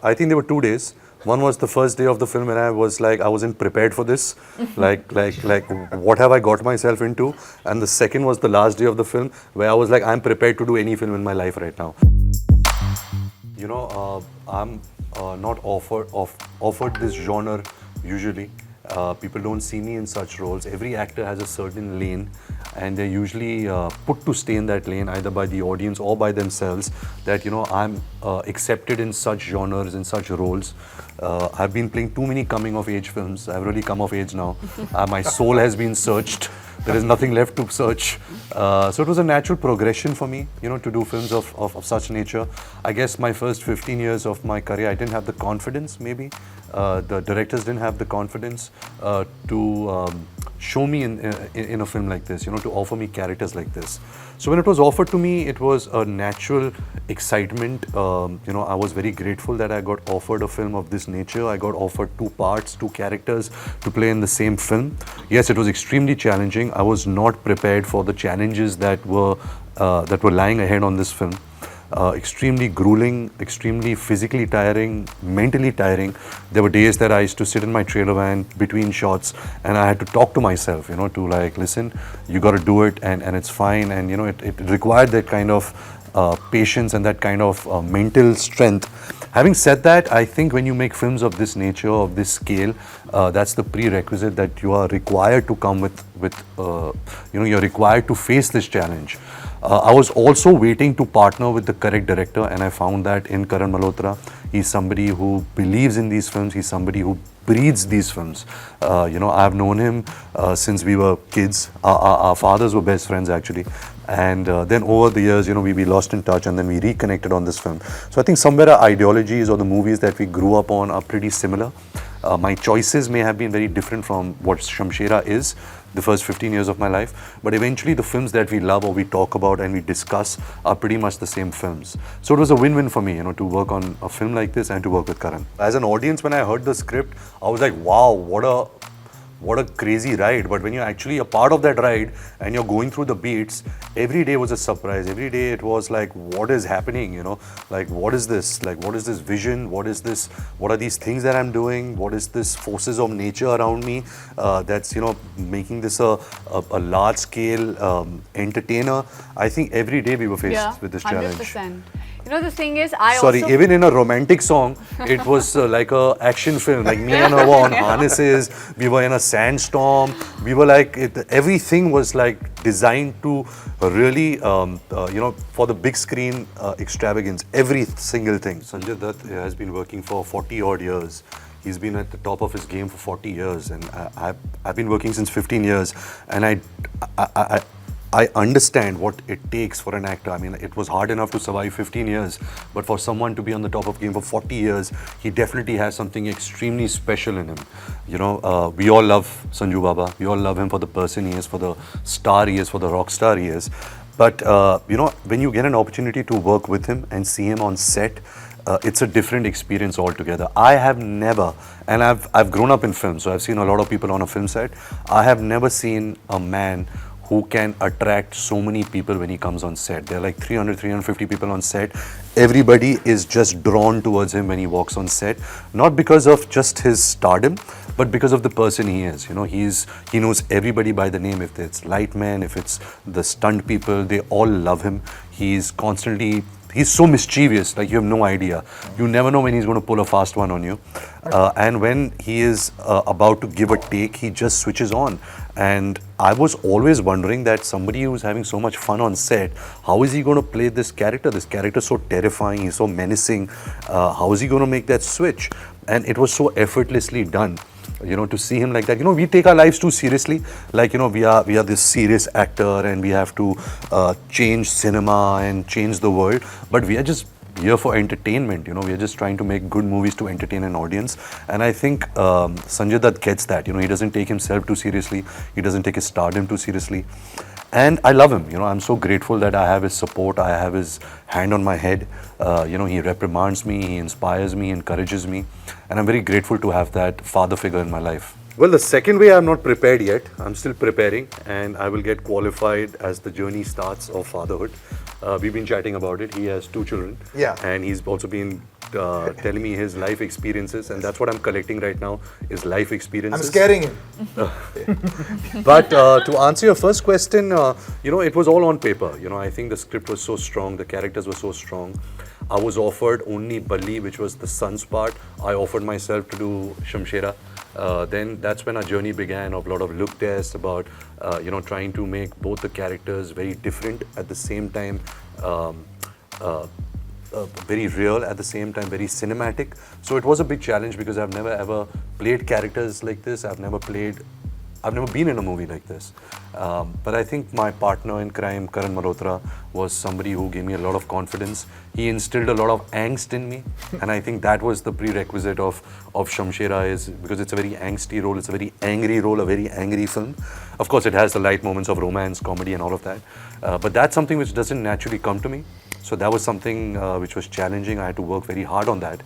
I think there were 2 days. One was the first day of the film, and I was like, I wasn't prepared for this. Like, what have I got myself into? And the second was the last day of the film, where I was like, I'm prepared to do any film in my life right now. I'm not offered this genre usually. People don't see me in such roles. Every actor has a certain lane, and they're usually put to stay in that lane either by the audience or by themselves. That I'm accepted in such genres, in such roles. I've been playing too many coming-of-age films. I've really come of age now. My soul has been searched. There is nothing left to search. So it was a natural progression for me, to do films of such nature. I guess my first 15 years of my career, I didn't have the confidence, maybe. The directors didn't have the confidence to show me in a film like this, to offer me characters like this. So when it was offered to me, it was a natural excitement. I was very grateful that I got offered a film of this nature. I got offered 2 parts, 2 characters to play in the same film. Yes, it was extremely challenging. I was not prepared for the challenges that were lying ahead on this film. Extremely grueling, extremely physically tiring, mentally tiring. There were days that I used to sit in my trailer van between shots, and I had to talk to myself, to like, listen, you got to do it, and it's fine. And it required that kind of patience and that kind of mental strength. Having said that, I think when you make films of this nature, of this scale, that's the prerequisite, that you are required to come with you're required to face this challenge. I was also waiting to partner with the correct director, and I found that in Karan Malhotra. He's somebody who believes in these films. He's somebody who breathes these films. I've known him since we were kids. Our fathers were best friends, actually. And then over the years, we lost in touch, and then we reconnected on this film. So I think somewhere our ideologies or the movies that we grew up on are pretty similar. My choices may have been very different from what Shamshera is, the first 15 years of my life, but eventually the films that we love or we talk about and we discuss are pretty much the same films. So it was a win-win for me, to work on a film like this and to work with Karan. As an audience, when I heard the script, I was like, wow, what a crazy ride. But when you're actually a part of that ride and you're going through the beats, every day was a surprise. Every day it was like, what is happening, like, what is this? Like, what is this vision? What is this? What are these things that I'm doing? What is this forces of nature around me that's, making this a large scale entertainer? I think every day we were faced with this challenge. 100%. The thing is, even in a romantic song, it was like a action film. Like me and her were on harnesses. We were in a sandstorm. We were like, everything was like designed to really, for the big screen extravagance. Every single thing. Sanjay Dutt has been working for 40 odd years. He's been at the top of his game for 40 years, and I've been working since 15 years, and I understand what it takes for an actor. I mean, it was hard enough to survive 15 years, but for someone to be on the top of game for 40 years, he definitely has something extremely special in him. We all love Sanju Baba. We all love him for the person he is, for the star he is, for the rock star he is. But, when you get an opportunity to work with him and see him on set, it's a different experience altogether. I have never, and I've grown up in film, so I've seen a lot of people on a film set. I have never seen a man who can attract so many people when he comes on set. There are like 300, 350 people on set. Everybody is just drawn towards him when he walks on set, not because of just his stardom, but because of the person he is. He knows everybody by the name. If it's lightmen, if it's the stunt people, they all love him. He's so mischievous, like you have no idea. You never know when he's going to pull a fast one on you. And when he is about to give a take, he just switches on. And I was always wondering that somebody who's having so much fun on set, how is he going to play this character? This character is so terrifying, he's so menacing. How is he going to make that switch? And it was so effortlessly done. To see him like that. We take our lives too seriously. Like, we are this serious actor and we have to change cinema and change the world. But we are just here for entertainment. We are just trying to make good movies to entertain an audience. And I think Sanjay Dutt gets that. He doesn't take himself too seriously. He doesn't take his stardom too seriously. And I love him. I'm so grateful that I have his support. I have his hand on my head. He reprimands me, he inspires me, encourages me. And I'm very grateful to have that father figure in my life. Well, the second way, I'm not prepared yet. I'm still preparing, and I will get qualified as the journey starts of fatherhood. We've been chatting about it. He has 2 children. Yeah. And he's also been telling me his life experiences, and that's what I'm collecting right now, is life experiences. I'm scaring him. But to answer your first question, it was all on paper. I think the script was so strong, the characters were so strong. I was offered only Balli, which was the son's part. I offered myself to do Shamshera. Then that's when our journey began of a lot of look tests about, trying to make both the characters very different at the same time, very real at the same time, very cinematic. So it was a big challenge because I've never ever played characters like this. I've never been in a movie like this. But I think my partner in crime, Karan Malhotra, was somebody who gave me a lot of confidence. He instilled a lot of angst in me, and I think that was the prerequisite of Shamshera, is because it's a very angsty role, it's a very angry role, a very angry film. Of course, it has the light moments of romance, comedy, and all of that. But that's something which doesn't naturally come to me. So that was something which was challenging. I had to work very hard on that.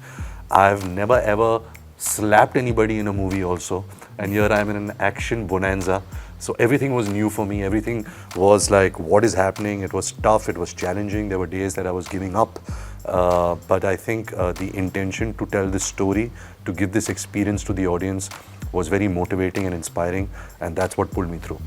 I've never ever slapped anybody in a movie also, and here I am in an action bonanza. So everything was new for me. Everything was like, what is happening? It was tough, it was challenging. There were days that I was giving up. But I think the intention to tell this story, to give this experience to the audience, was very motivating and inspiring, and that's what pulled me through.